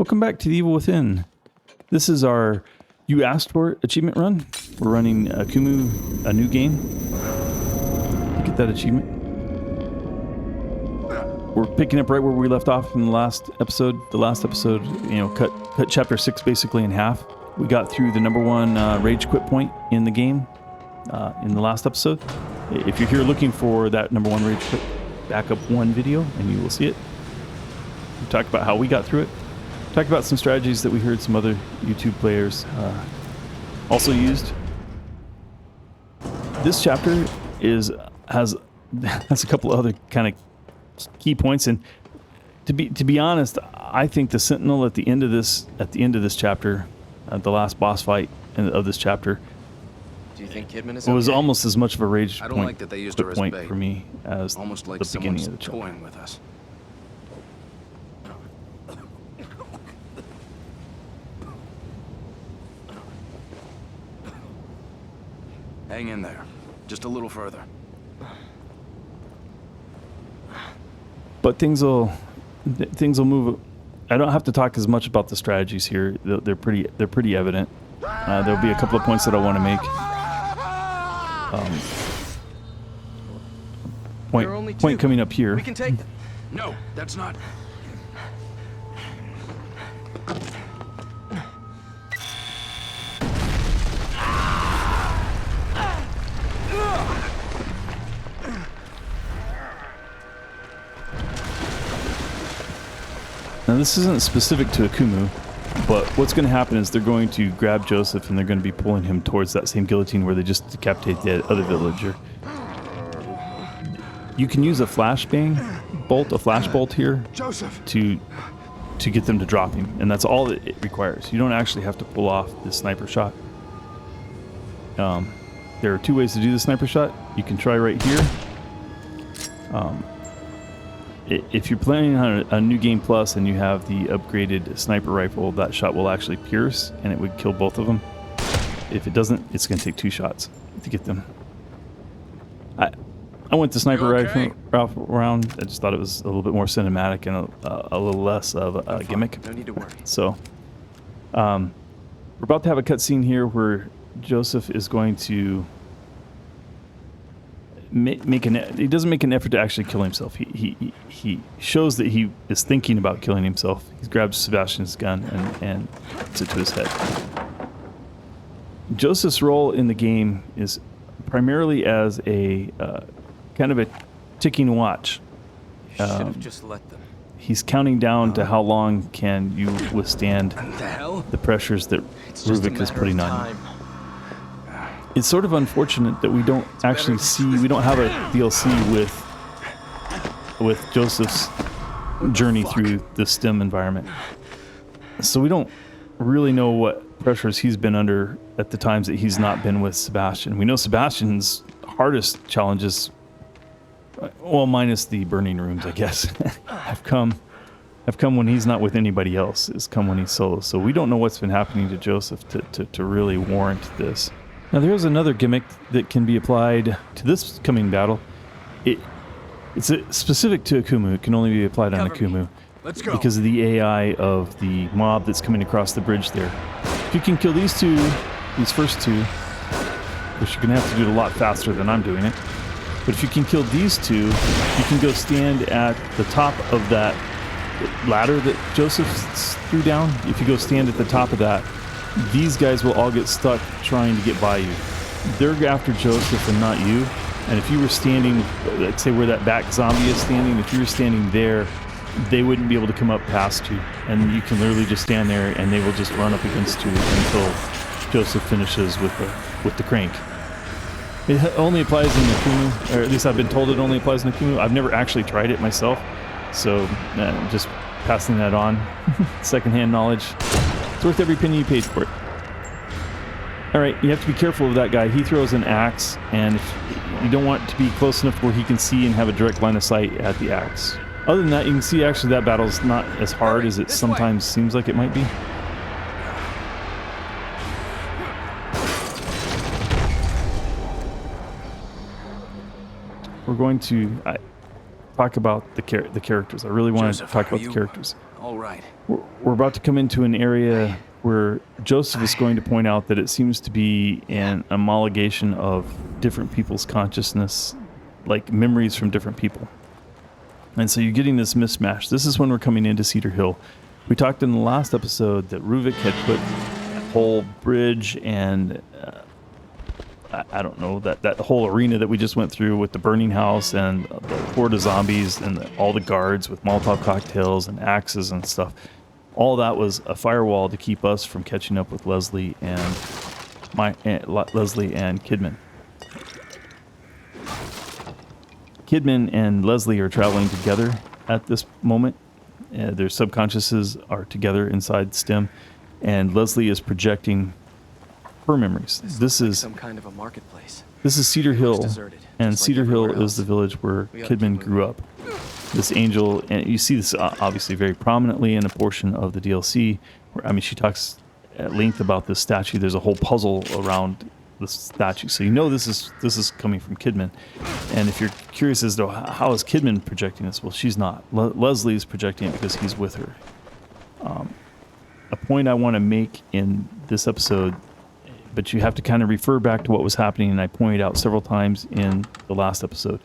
Welcome back to The Evil Within. This is our You Asked For It achievement run. We're running Akumu, a new game. Get that achievement. We're picking up right where we left off in the last episode. The last episode, you know, cut chapter 6 basically in half. We got through the number one rage quit point in the game in the last episode. If you're here looking for that number one rage quit, back up one video and you will see it. We talked about how we got through it. Talked about some strategies that we heard some other YouTube players also used. This chapter has a couple of other kind of key points, and to be honest, I think the Sentinel at the end of this chapter, the last boss fight of this chapter, do you think Kidman is was okay? almost as much of a rage I don't point, like that they used her as point bait. for me as Almost like the beginning someone's of the chapter. toying with us. Hang in there. Just a little further. But things will move. I don't have to talk as much about the strategies here. They're pretty evident. There'll be a couple of points that I want to make. Point coming up here. We can take them. No, that's not. Now this isn't specific to Akumu, but what's going to happen is they're going to grab Joseph and they're going to be pulling him towards that same guillotine where they just decapitated the other villager. You can use a flash bolt here, Joseph, to get them to drop him, and that's all that it requires. You don't actually have to pull off the sniper shot. There are two ways to do the sniper shot. You can try right here. If you're playing on a new game plus and you have the upgraded sniper rifle, that shot will actually pierce and it would kill both of them. If it doesn't, it's going to take two shots to get them. I went the sniper rifle round. I just thought it was a little bit more cinematic and a little less of a gimmick. no need to worry. So, we're about to have a cutscene here where Joseph is going to he doesn't make an effort to actually kill himself. He shows that he is thinking about killing himself. He grabs Sebastian's gun and puts it to his head. Joseph's role in the game is primarily as a kind of a ticking watch. You should have just let them. He's counting down to how long can you withstand What the hell? the pressures that It's just a Ruvik is matter putting of on you. time. It's sort of unfortunate that we don't actually see, we don't have a DLC with Joseph's journey through the STEM environment. So we don't really know what pressures he's been under at the times that he's not been with Sebastian. We know Sebastian's hardest challenges, well, minus the burning rooms, I guess, have come when he's not with anybody else. It's come when he's solo. So we don't know what's been happening to Joseph to really warrant this. Now there's another gimmick that can be applied to this coming battle. It's specific to Akumu. It can only be applied on Akumu. Let's go. Because of the AI of the mob that's coming across the bridge there. If you can kill these first two, which you're going to have to do it a lot faster than I'm doing it, but if you can kill these two, you can go stand at the top of that ladder that Joseph threw down. If you go stand at the top of that, these guys will all get stuck trying to get by you. They're after Joseph and not you. And if you were standing, let's say where that back zombie is standing, if you were standing there, they wouldn't be able to come up past you. And you can literally just stand there and they will just run up against you until Joseph finishes with the crank. It only applies in Akumu, or at least I've been told it only applies in Akumu. I've never actually tried it myself, so just passing that on. Secondhand knowledge. It's worth every penny you paid for it. Alright, you have to be careful of that guy. He throws an axe, and if you don't want to be close enough where he can see and have a direct line of sight at the axe. Other than that, you can see actually that battle's not as hard as it sometimes seems like it might be. We're going to talk about the characters. I really want to Joseph, talk are about the you characters. all right? We're about to come into an area where Joseph is going to point out that it seems to be an amalgamation of different people's consciousness, like memories from different people. And so you're getting this mismatch. This is when we're coming into Cedar Hill. We talked in the last episode that Ruvik had put that whole bridge and I don't know, that whole arena that we just went through with the burning house and the horde of zombies and all the guards with Molotov cocktails and axes and stuff. All that was a firewall to keep us from catching up with Leslie and Kidman. Kidman and Leslie are traveling together at this moment. Their subconsciouses are together inside STEM, and Leslie is projecting her memories. This is some kind of a marketplace. This is Cedar Hill, deserted, and just like Cedar Hill everywhere is the else. village where We gotta Kidman keep grew up. This angel, and you see this obviously very prominently in a portion of the DLC. Where, I mean, she talks at length about this statue. There's a whole puzzle around the statue, so you know this is coming from Kidman. And if you're curious as to how is Kidman projecting this, well, she's not. Leslie is projecting it because he's with her. A point I want to make in this episode, but you have to kind of refer back to what was happening, and I pointed out several times in the last episode.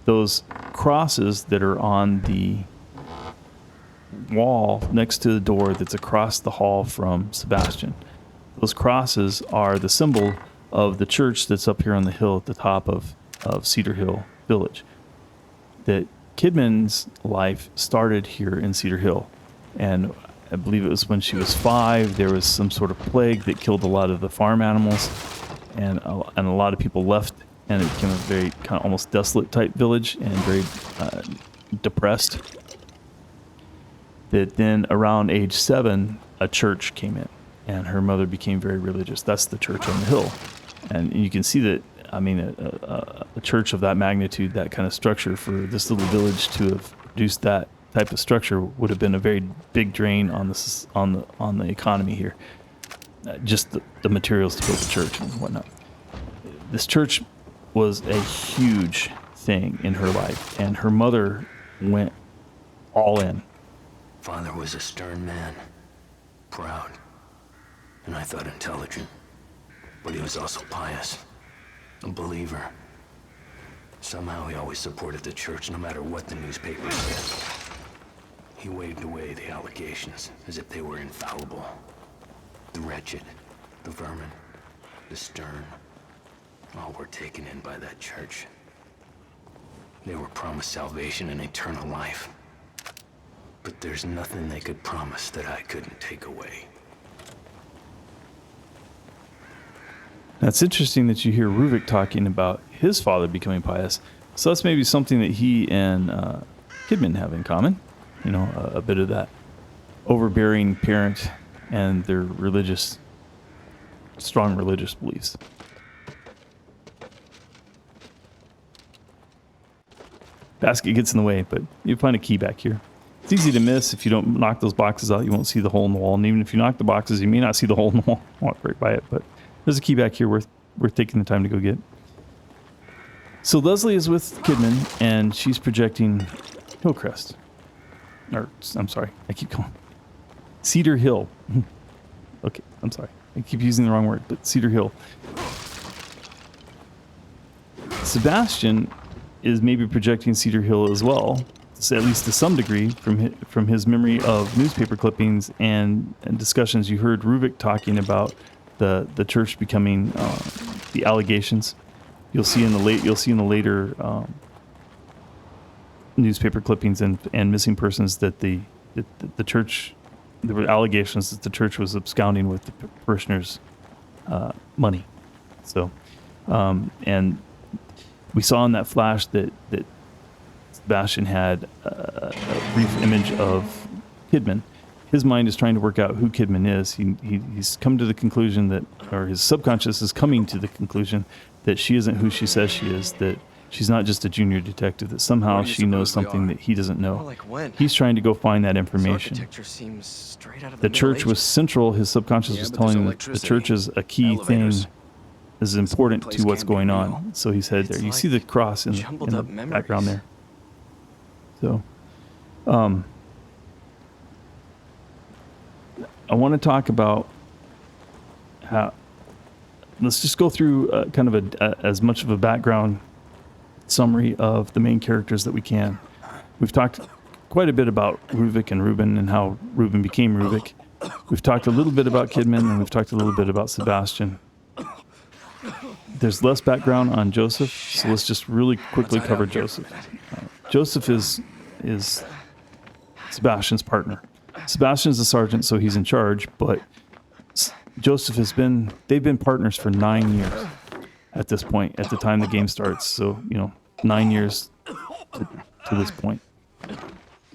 Those crosses that are on the wall next to the door that's across the hall from Sebastian. Those crosses are the symbol of the church that's up here on the hill at the top of Cedar Hill Village. That Kidman's life started here in Cedar Hill, and I believe it was when she was 5. There was some sort of plague that killed a lot of the farm animals, and a lot of people left, and it became a very kind of almost desolate type village and very depressed. That then around age 7, a church came in, and her mother became very religious. That's the church on the hill, and you can see that. I mean, a church of that magnitude, that kind of structure, for this little village to have produced that type of structure would have been a very big drain on the economy here. Just the materials to build the church and whatnot. This church was a huge thing in her life, and her mother went all in. Father was a stern man, proud, and I thought intelligent, but he was also pious, a believer. Somehow he always supported the church no matter what the newspapers said. He waved away the allegations as if they were infallible. The wretched, the vermin, the stern, all were taken in by that church. They were promised salvation and eternal life. But there's nothing they could promise that I couldn't take away. Now, it's interesting that you hear Ruvik talking about his father becoming pious. So that's maybe something that he and Kidman have in common. You know, a bit of that overbearing parent and their strong religious beliefs. Basket gets in the way, but you find a key back here. It's easy to miss. If you don't knock those boxes out, you won't see the hole in the wall. And even if you knock the boxes, you may not see the hole in the wall. Walk right by it, but there's a key back here worth taking the time to go get. So Leslie is with Kidman, and she's projecting Hillcrest. Or, I'm sorry, I keep going. Cedar Hill. Okay, I'm sorry. I keep using the wrong word, but Cedar Hill. Sebastian is maybe projecting Cedar Hill as well, at least to some degree, from his memory of newspaper clippings and discussions. You heard Ruvik talking about the church becoming the allegations. You'll see in the later newspaper clippings and missing persons that the church, there were allegations that the church was absconding with the parishioners' money. So, and we saw in that flash that Sebastian had a brief image of Kidman. His mind is trying to work out who Kidman is. He's come to the conclusion that, or his subconscious is coming to the conclusion that she isn't who she says she is, that she's not just a junior detective, that somehow she knows something that he doesn't know. More like when? He's trying to go find that This information. architecture seems straight out of The the church Middle was central. His subconscious Yeah, was but there's telling him that the electricity, church is a key elevators. thing, is important place to what's can't be going real. on. So he's headed there. It's You see like the cross in jumbled the up memories. background there. So, I want to talk about how. Let's just go through kind of as much of a background summary of the main characters that we can. We've talked quite a bit about Ruvik and Ruben and how Ruben became Ruvik. We've talked a little bit about Kidman, and we've talked a little bit about Sebastian. There's less background on Joseph, so let's just really quickly cover Joseph. Joseph is Sebastian's partner. Sebastian's the sergeant, so he's in charge, but Joseph they've been partners for 9 years at this point, at the time the game starts. So, 9 years to this point.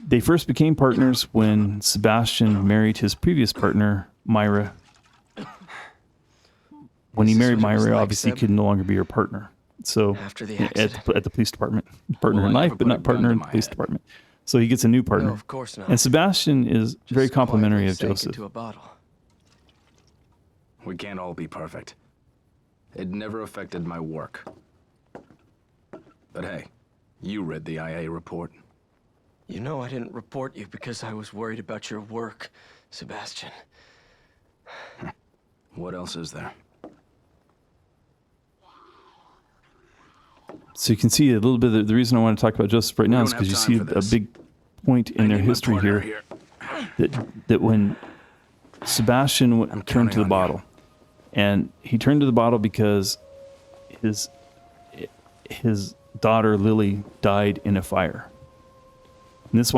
They first became partners when Sebastian married his previous partner, Myra. When he married Myra, obviously he could no longer be her partner. So After the at accident. the police department, partner in life, but not partner in the police department. So he gets a new partner. No, of course not. And Sebastian is very Just complimentary quietly of sank Joseph. into a bottle. We can't all be perfect. It never affected my work. But hey, you read the IA report. You know I didn't report you because I was worried about your work, Sebastian. What else is there? So you can see a little bit of the reason I want to talk about Joseph right now is don't because you have see time for a this. big point in I their need my history partner here that when Sebastian turned counting to the on you. bottle, and he turned to the bottle because his daughter Lily died in a fire. And this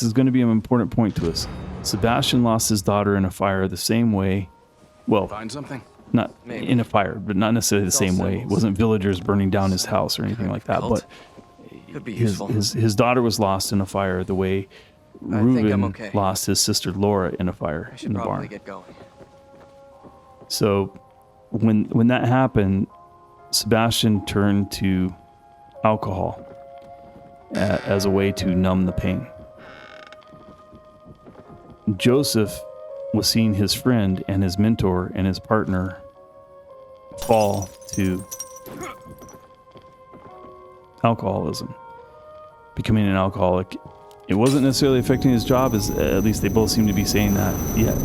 is going to be an important point to us. Sebastian lost his daughter in a fire the same way, well, Find something? not Maybe. in a fire, but not necessarily the It's all same way. It symbols. wasn't villagers burning down his house or anything like that, Cult? but Could be his, useful. his daughter was lost in a fire the way I think I'm Reuben okay. lost his sister Laura in a fire I in should the probably barn. get going. So when that happened, Sebastian turned to alcohol as a way to numb the pain. Joseph was seeing his friend and his mentor and his partner fall to alcoholism, becoming an alcoholic. It wasn't necessarily affecting his job, as at least they both seem to be saying that. Yet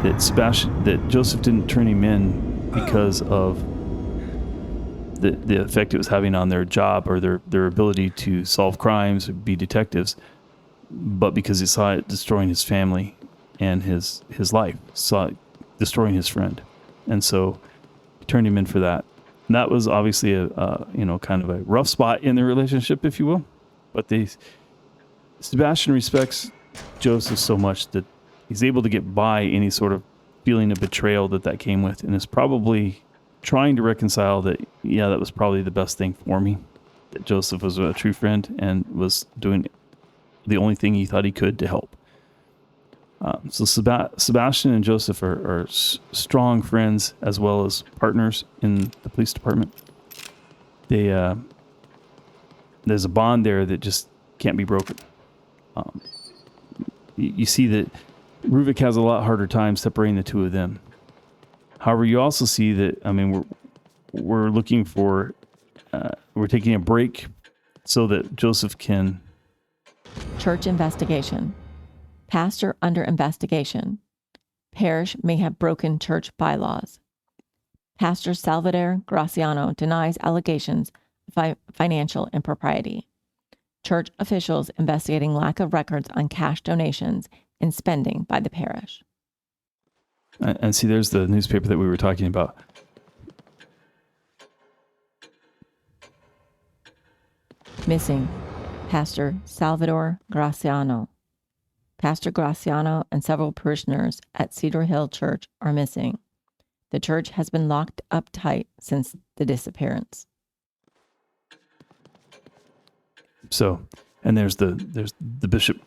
that Joseph didn't turn him in because of the effect it was having on their job or their ability to solve crimes or be detectives, but because he saw it destroying his family and his life, saw it destroying his friend, and so he turned him in for that. And that was obviously a kind of a rough spot in their relationship, if you will. But Sebastian respects Joseph so much that he's able to get by any sort of feeling of betrayal that came with, and is probably trying to reconcile that, yeah, that was probably the best thing for me, that Joseph was a true friend and was doing the only thing he thought he could to help. So Sebastian and Joseph are strong friends as well as partners in the police department. There's a bond there that just can't be broken. You see that Ruvik has a lot harder time separating the two of them. However, you also see that, we're looking for, we're taking a break so that Joseph can... Church investigation. Pastor under investigation. Parish may have broken church bylaws. Pastor Salvador Graciano denies allegations of financial impropriety. Church officials investigating lack of records on cash donations and spending by the parish. And see, there's the newspaper that we were talking about. Missing. Pastor Salvador Graciano. Pastor Graciano and several parishioners at Cedar Hill Church are missing. The church has been locked up tight since the disappearance. So, and there's the bishop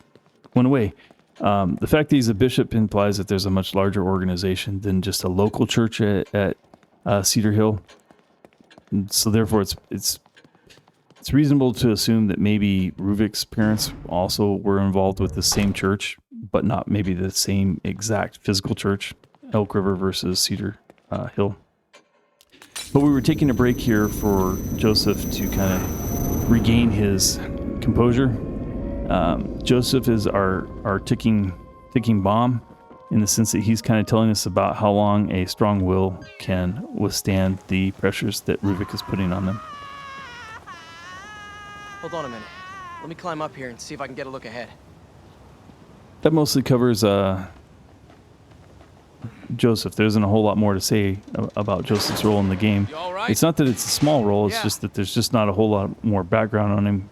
went away. The fact that he's a bishop implies that there's a much larger organization than just a local church at Cedar Hill. And so therefore, it's reasonable to assume that maybe Ruvik's parents also were involved with the same church, but not maybe the same exact physical church, Elk River versus Cedar Hill. But we were taking a break here for Joseph to kind of regain his composure Joseph is our ticking bomb, in the sense that he's kind of telling us about how long a strong will can withstand the pressures that Ruvik is putting on them. Hold on a minute. Let me climb up here and see if I can get a look ahead. That mostly covers Joseph. There isn't a whole lot more to say about Joseph's role in the game. You all right? It's not that it's a small role, it's Yeah. just that there's just not a whole lot more background on him.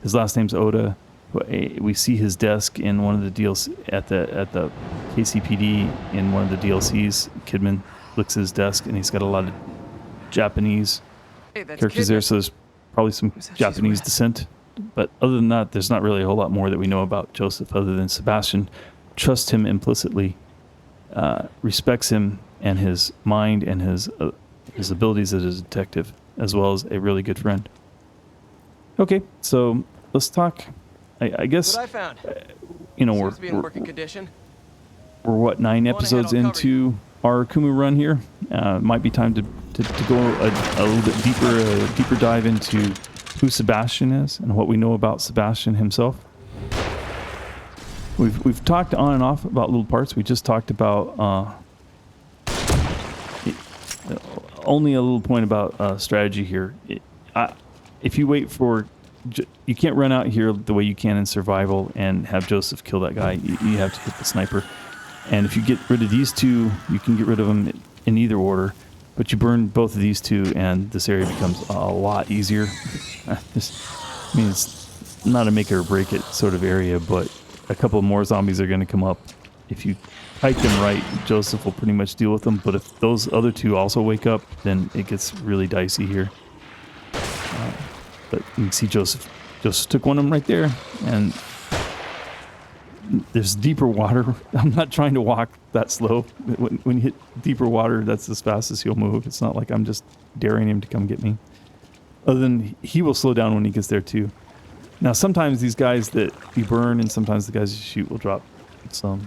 His last name's Oda. We see his desk in one of the DLC at the KCPD in one of the DLCs. Kidman looks at his desk, and he's got a lot of Japanese Hey, that's characters there, Kidman. so there's probably some Who's that she's Japanese with? descent. But other than that, there's not really a whole lot more that we know about Joseph, other than Sebastian trusts him implicitly, respects him and his mind and his abilities as a detective, as well as a really good friend. Okay, so let's talk. I guess What I found. we're Seems to be in working condition. we're what, 9 Go on ahead, episodes I'll cover into our Akumu run here. Might be time to go a little bit deeper dive into who Sebastian is and what we know about Sebastian himself. We've talked on and off about little parts. We just talked about only a little point about strategy here. If you wait for, you can't run out here the way you can in survival and have Joseph kill that guy. You have to hit the sniper. And if you get rid of these two, you can get rid of them in either order. But you burn both of these two, and this area becomes a lot easier. It's not a make it or break it sort of area, but a couple more zombies are going to come up. If you hike them right, Joseph will pretty much deal with them. But if those other two also wake up, then it gets really dicey here. But you can see Joseph took one of them right there, and there's deeper water. I'm not trying to walk that slow. When you hit deeper water, that's as fast as he'll move. It's not like I'm just daring him to come get me. Other than he will slow down when he gets there too. Now, sometimes these guys that you burn and sometimes the guys you shoot will drop some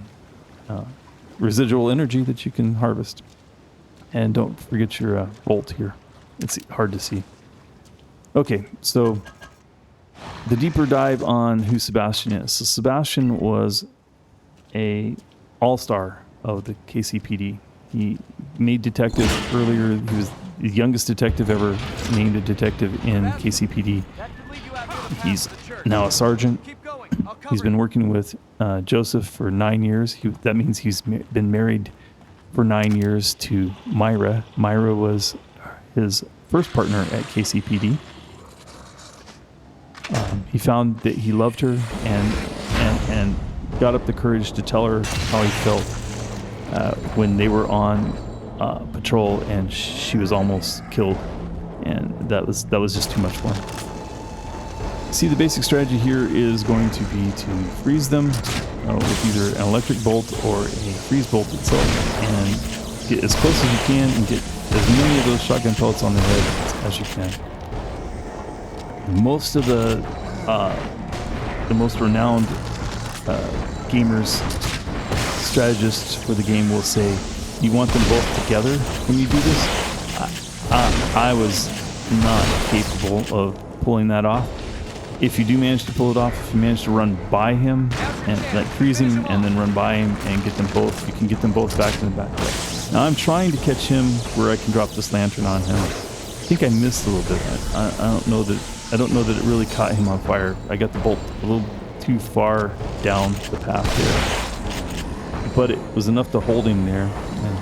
residual energy that you can harvest. And don't forget your bolt here. It's hard to see. Okay, so the deeper dive on who Sebastian is. So Sebastian was a all-star of the KCPD. He made detective earlier. He was the youngest detective ever named a detective in KCPD. He's now a sergeant. He's been working with Joseph for 9 years. That means he's been married for 9 years to Myra. Myra was his first partner at KCPD. He found that he loved her and got up the courage to tell her how he felt when they were on patrol and she was almost killed, and that was just too much for him. See, the basic strategy here is going to be to freeze them with either an electric bolt or a freeze bolt itself, and get as close as you can and get as many of those shotgun pellets on the head as you can. Most of the most renowned gamers, strategists for the game will say you want them both together when you do this. I was not capable of pulling that off. If you do manage to pull it off, if you manage to run by him and like freeze him and then run by him and get them both, you can get them both back in the back. Now I'm trying to catch him where I can drop this lantern on him. I think I missed a little bit. I don't know that it really caught him on fire. I got the bolt a little too far down the path there, but it was enough to hold him there. And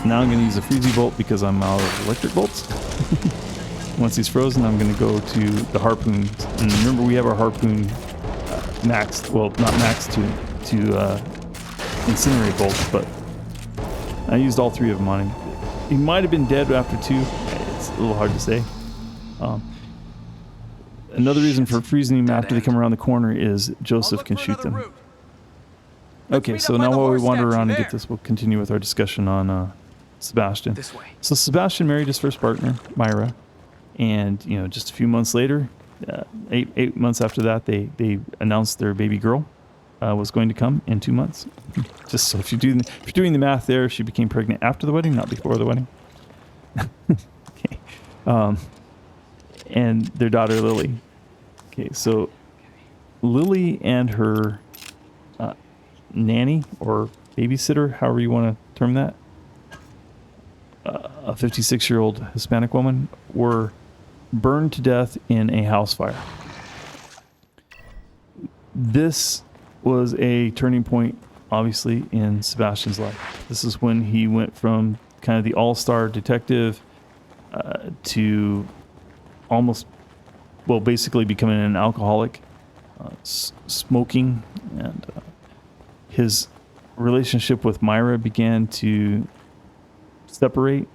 now I'm going to use a freezy bolt because I'm out of electric bolts. Once he's frozen, I'm going to go to the harpoon. And remember, we have our harpoon maxed. Well, not maxed to incinerate bolts, but I used all 3 of them on him. He might have been dead after 2. It's a little hard to say. Another reason for freezing him after they come around the corner is Joseph can shoot them. Okay, so now while we wander around and get this, we'll continue with our discussion on Sebastian. This way. So Sebastian married his first partner, Myra, and just a few months later, 8 months after that, they announced their baby girl was going to come in 2 months. Just so if you're doing the math there, she became pregnant after the wedding, not before the wedding. Okay. And their daughter Lily. Okay, so Lily and her nanny or babysitter, however you want to term that, a 56-year-old Hispanic woman, were burned to death in a house fire. This was a turning point, obviously, in Sebastian's life. This is when he went from kind of the all-star detective to almost, well, basically becoming an alcoholic, smoking, and his relationship with Myra began to separate.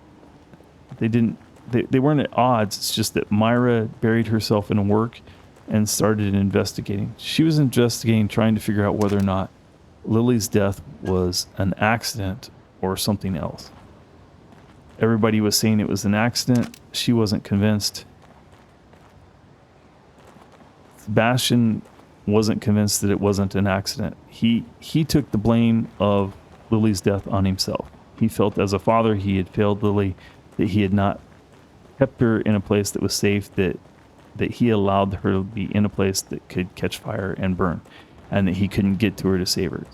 They weren't at odds. It's just that Myra buried herself in work and started investigating. She was investigating, trying to figure out whether or not Lily's death was an accident or something else. Everybody was saying it was an accident. She wasn't convinced. Sebastian wasn't convinced that it wasn't an accident. He took the blame of Lily's death on himself. He felt as a father he had failed Lily, that he had not kept her in a place that was safe, that he allowed her to be in a place that could catch fire and burn, and that he couldn't get to her to save her.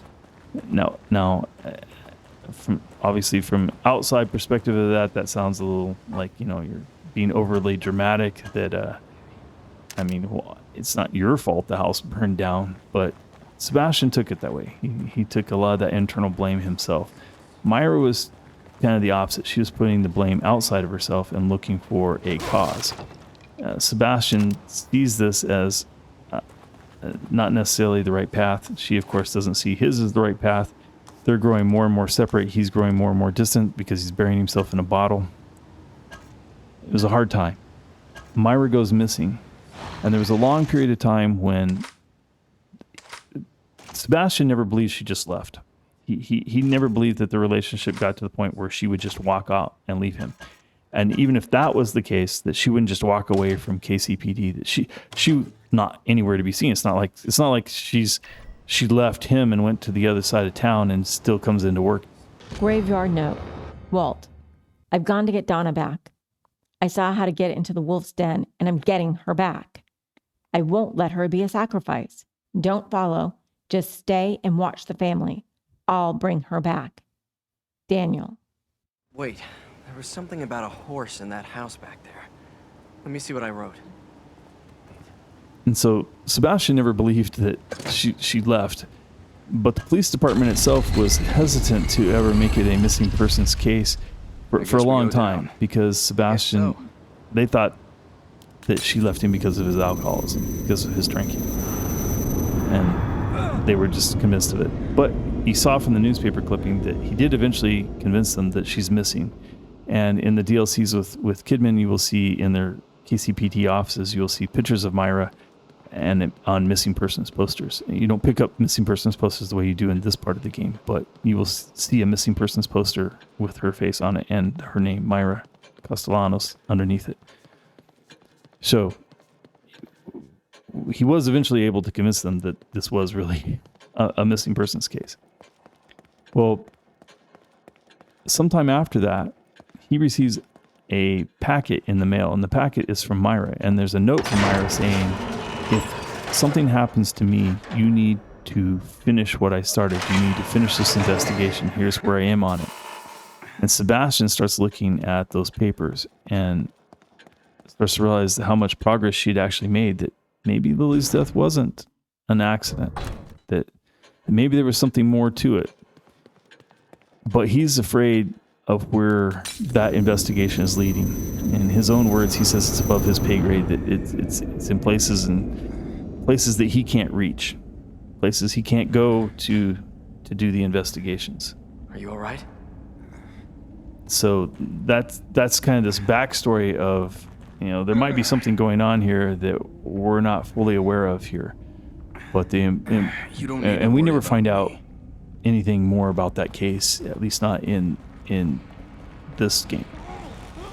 Now, from outside perspective of that sounds a little like, you're being overly dramatic. That it's not your fault the house burned down, but Sebastian took it that way. He took a lot of that internal blame himself. Myra was kind of the opposite. She was putting the blame outside of herself and looking for a cause. Sebastian sees this as not necessarily the right path. She, of course, doesn't see his as the right path. They're growing more and more separate. He's growing more and more distant because he's burying himself in a bottle. It was a hard time. Myra goes missing, and there was a long period of time when Sebastian never believed she just left. He never believed that the relationship got to the point where she would just walk out and leave him. And even if that was the case, that she wouldn't just walk away from KCPD, that she not anywhere to be seen. It's not like she left him and went to the other side of town and still comes into work. Graveyard note. Walt, I've gone to get Donna back. I saw how to get into the wolf's den, and I'm getting her back. I won't let her be a sacrifice. Don't follow. Just stay and watch the family. I'll bring her back. Daniel. Wait, there was something about a horse in that house back there. Let me see what I wrote. And so Sebastian never believed that she left, but the police department itself was hesitant to ever make it a missing persons case for a long time, because Sebastian, they thought that she left him because of his alcoholism, because of his drinking. And they were just convinced of it. But he saw from the newspaper clipping that he did eventually convince them that she's missing. And in the DLCs with Kidman, you will see in their KCPT offices, you'll see pictures of Myra and on missing persons posters. You don't pick up missing persons posters the way you do in this part of the game, but you will see a missing persons poster with her face on it and her name, Myra Castellanos, underneath it. So he was eventually able to convince them that this was really a missing persons case. Well, sometime after that, he receives a packet in the mail, and the packet is from Myra, and there's a note from Myra saying, if something happens to me, you need to finish what I started. You need to finish this investigation. Here's where I am on it. And Sebastian starts looking at those papers and starts to realize how much progress she'd actually made, that maybe Lily's death wasn't an accident, that maybe there was something more to it. But he's afraid of where that investigation is leading. In his own words, he says it's above his pay grade, that it's in places that he can't reach, places he can't go to do the investigations. Are you all right? So that's kind of this backstory of, there might be something going on here that we're not fully aware of here, but and we never find out anything more about that case, at least not in this game.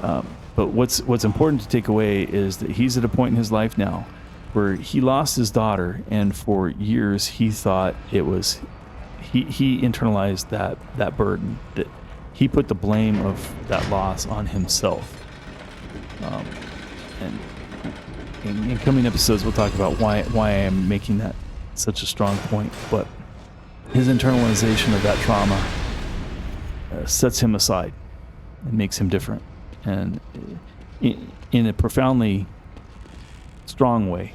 But what's important to take away is that he's at a point in his life now where he lost his daughter, and for years he thought it was he internalized that burden, that he put the blame of that loss on himself. And in coming episodes, we'll talk about why I am making that such a strong point. But his internalization of that trauma sets him aside and makes him different, and in a profoundly strong way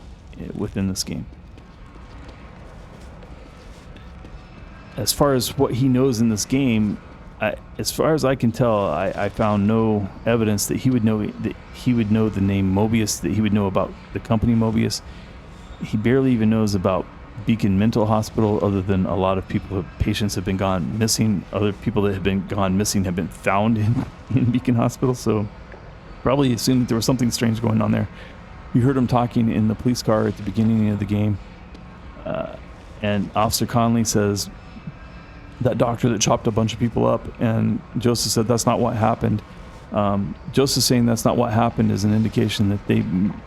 within this game. As far as what he knows in this game, as far as I can tell, I found no evidence that he would know the name Mobius, that he would know about the company Mobius. He barely even knows about Beacon Mental Hospital, other than a lot of patients have been gone missing. Other people that have been gone missing have been found in Beacon Hospital, so probably assumed that there was something strange going on there. You heard him talking in the police car at the beginning of the game, and Officer Conley says, that doctor that chopped a bunch of people up, and Joseph said that's not what happened. Joseph saying that's not what happened is an indication that they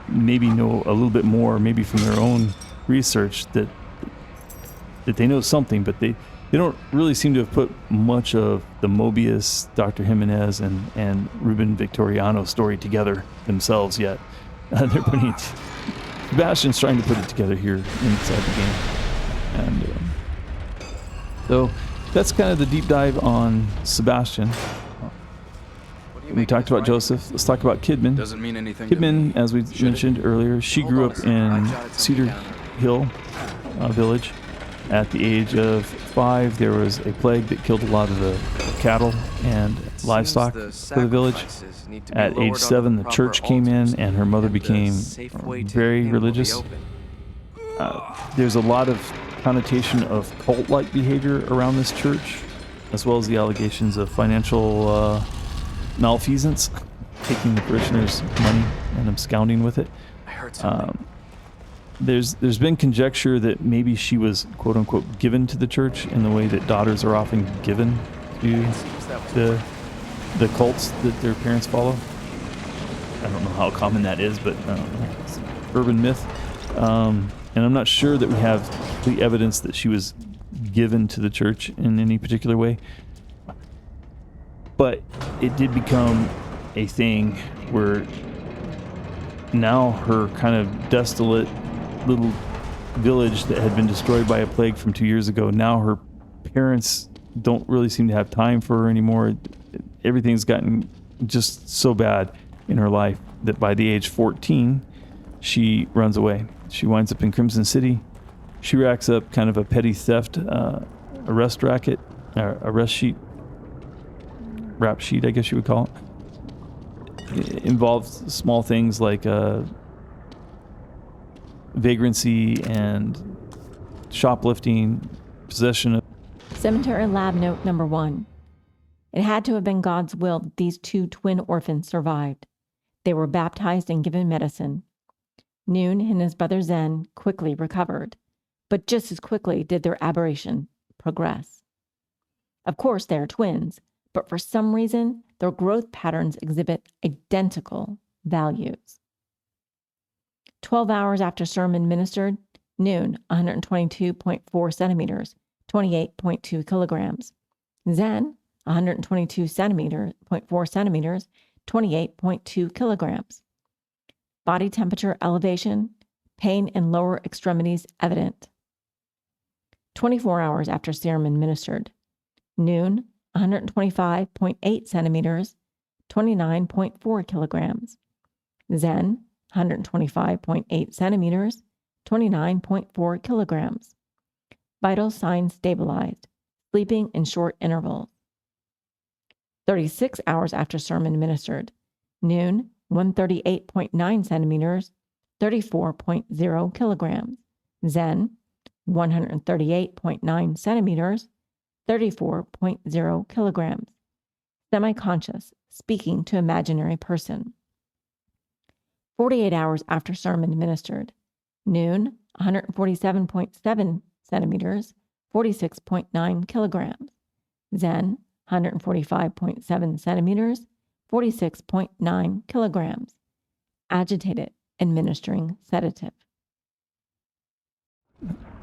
maybe know a little bit more, maybe from their own research, that they know something, but they don't really seem to have put much of the Mobius, Dr. Jimenez, and Ruben Victoriano story together themselves yet. They're putting Sebastian's trying to put it together here inside the game, and so that's kind of the deep dive on Sebastian. We talked about Joseph. Let's talk about Kidman. Doesn't mean anything to Kidman, me. as we mentioned earlier, she grew up in Cedar Hill village. At the age of 5, there was a plague that killed a lot of the cattle and livestock for the village. At age 7, the church came in, and her mother became very religious. There's a lot of connotation of cult-like behavior around this church, as well as the allegations of financial malfeasance, taking the parishioners' money and absconding with it. I heard something. There's been conjecture that maybe she was quote unquote given to the church in the way that daughters are often given to the cults that their parents follow. I don't know how common that is, but it's an urban myth. And I'm not sure that we have the evidence that she was given to the church in any particular way. But it did become a thing where now her kind of desolate little village that had been destroyed by a plague from 2 years ago, now her parents don't really seem to have time for her anymore. Everything's gotten just so bad in her life that by the age 14, she runs away. She winds up in Crimson City. She racks up kind of a petty theft arrest rap sheet, I guess you would call it. It involves small things like vagrancy and shoplifting, possession of... Cemetery lab note number 1. It had to have been God's will that these 2 twin orphans survived. They were baptized and given medicine. Noon and his brother Zen quickly recovered, but just as quickly did their aberration progress. Of course, they are twins, but for some reason, their growth patterns exhibit identical values. 12 hours after serum administered, Noon, 122.4 centimeters, 28.2 kilograms. Zen, 122.4 centimeters, 28.2 kilograms. Body temperature elevation, pain in lower extremities evident. 24 hours after serum administered, Noon, 125.8 centimeters, 29.4 kilograms. Zen, 125.8 centimeters, 29.4 kilograms. Vital signs stabilized, sleeping in short intervals. 36 hours after serum administered, Noon, 138.9 centimeters, 34.0 kilograms. Zen, 138.9 centimeters, 34.0 kilograms. Semi-conscious, speaking to imaginary person. 48 hours after serum administered, Noon, 147.7 centimeters, 46.9 kilograms. Zen, 145.7 centimeters, 46.9 kilograms. Agitated, administering sedative.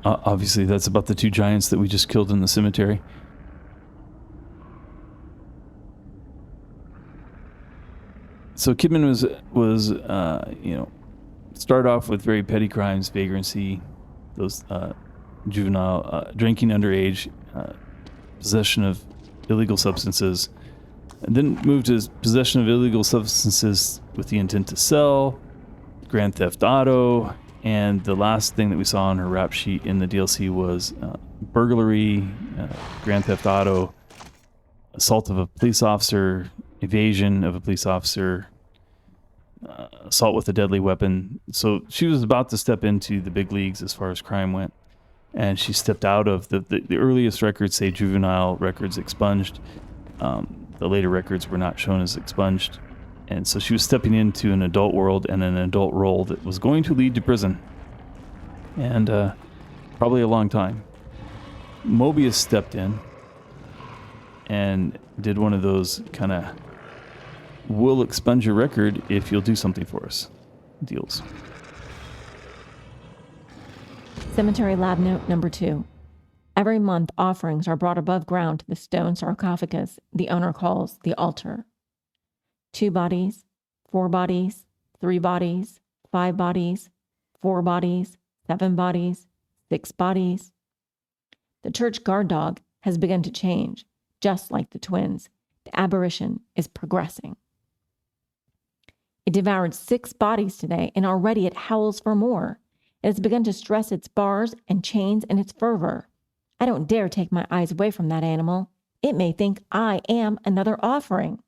Obviously, that's about the 2 giants that we just killed in the cemetery. So Kidman was start off with very petty crimes, vagrancy, those juvenile drinking underage, possession of illegal substances, and then move to possession of illegal substances with the intent to sell, grand theft auto, and the last thing that we saw on her rap sheet in the DLC was burglary, grand theft auto, assault of a police officer, evasion of a police officer, assault with a deadly weapon. So she was about to step into the big leagues as far as crime went, and she stepped out of the earliest records say juvenile records expunged. The later records were not shown as expunged, and so she was stepping into an adult world and an adult role that was going to lead to prison, and probably a long time. Mobius stepped in and did one of those kind of we'll expunge your record if you'll do something for us deals. Cemetery lab note number 2. Every month, offerings are brought above ground to the stone sarcophagus the owner calls the altar. 2 bodies, 4 bodies, 3 bodies, 5 bodies, 4 bodies, 7 bodies, 6 bodies. The church guard dog has begun to change, just like the twins. The aberration is progressing. It devoured 6 bodies today, and already it howls for more. It has begun to stress its bars and chains in its fervor. I don't dare take my eyes away from that animal. It may think I am another offering.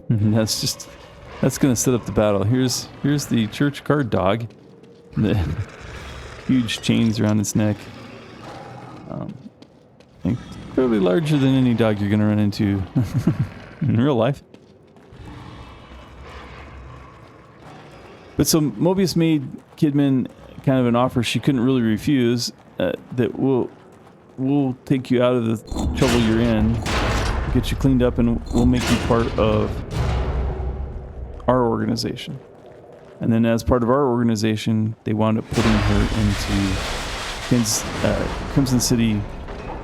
That's going to set up the battle. Here's the church guard dog. The huge chains around its neck. I think probably larger than any dog you're going to run into in real life. But so Mobius made Kidman kind of an offer she couldn't really refuse, that we'll take you out of the trouble you're in, get you cleaned up, and we'll make you part of our organization. And then as part of our organization, they wound up putting her into Crimson City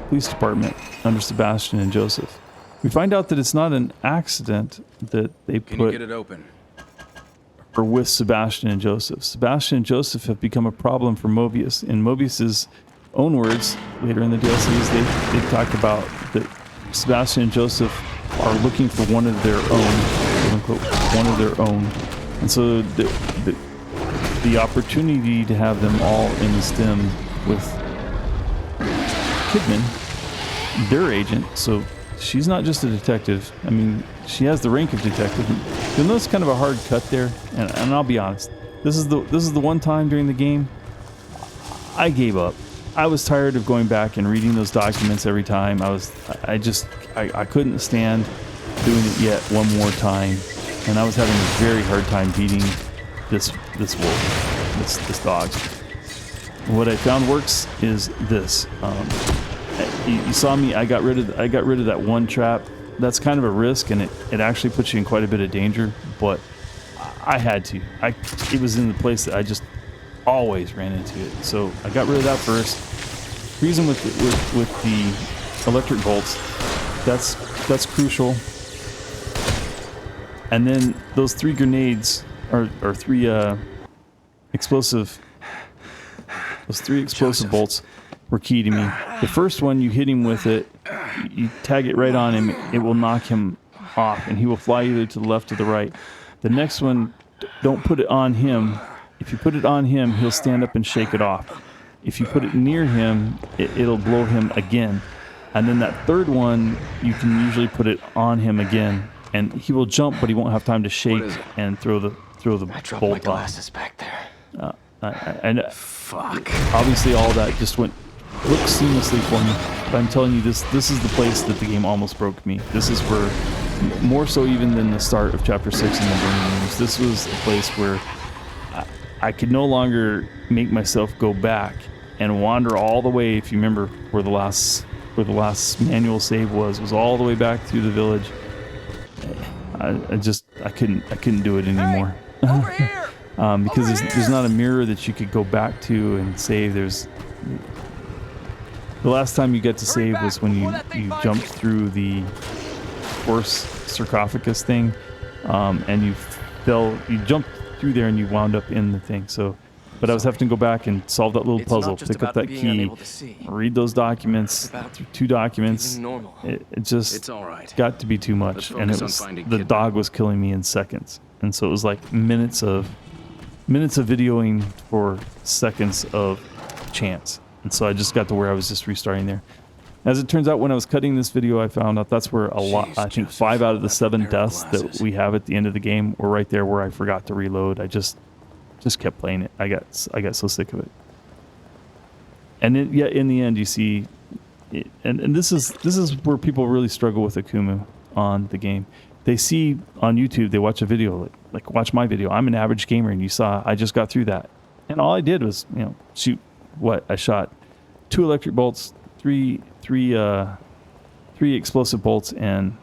Police Department under Sebastian and Joseph. We find out that it's not an accident that they Can you put get it open? her with Sebastian and Joseph. Sebastian and Joseph have become a problem for Mobius. In Mobius's own words, later in the DLCs, they talk about that Sebastian and Joseph are looking for one of their own, quote unquote, one of their own. And so the opportunity to have them all in the stem with Kidman, their agent, so she's not just a detective. I mean, she has the rank of detective. You'll notice kind of a hard cut there, and I'll be honest. This is the one time during the game I gave up. I was tired of going back and reading those documents every time. I couldn't stand doing it yet one more time, and I was having a very hard time beating this wolf, this dog. What I found works is this. You saw me. I got rid of that one trap. That's kind of a risk, and it actually puts you in quite a bit of danger. But I had to. It was in the place that I just always ran into it. So I got rid of that first. Reason with the electric bolts, that's crucial. And then those 3 grenades or 3 explosive. Those 3 explosive bolts were key to me. The first one, you hit him with it, you tag it right on him, it will knock him off, and he will fly either to the left or the right. The next one, don't put it on him. If you put it on him, he'll stand up and shake it off. If you put it near him, it'll blow him again. And then that third one, you can usually put it on him again, and he will jump, but he won't have time to shake and throw the I dropped my bolt glasses back there. Fuck. Obviously all that just looked seamlessly for me. But I'm telling you, this is the place that the game almost broke me. This is where, more so even than the start of Chapter 6 in the Burning Rooms, this was a place where I could no longer make myself go back and wander all the way. If you remember where the last manual save was all the way back through the village. I couldn't do it anymore. Hey, over here! Because there's not a mirror that you could go back to and save. The last time you got to save was when you jumped through the horse sarcophagus thing, and you jumped through there and you wound up in the thing. So, but I was having to go back and solve that little It's not puzzle, just pick up about that being key, unable to see. read those documents, About 2 documents. feeling normal. It just It's all right. got to be too Let's much, and it focus on was finding the Kidman. dog was killing me in seconds, and so it was like minutes of videoing for seconds of chance, and so I just got to where I was just restarting there. As it turns out, when I was cutting this video, I found out that's where a lot, I think Joseph, 5 out of the that's a 7 pair of deaths that glasses. we have at the end of the game were right there where I forgot to reload. I just kept playing it. I got so sick of it. And then, yeah, in the end, you see, and this is where people really struggle with Akumu on the game. They see on YouTube, they watch a video, like watch my video. I'm an average gamer, and you saw I just got through that, and all I did was shoot what I shot: 2 electric bolts, three explosive bolts, and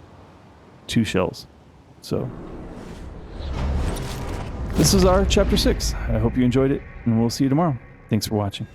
2 shells. So this is our chapter 6. I hope you enjoyed it, and we'll see you tomorrow. Thanks for watching.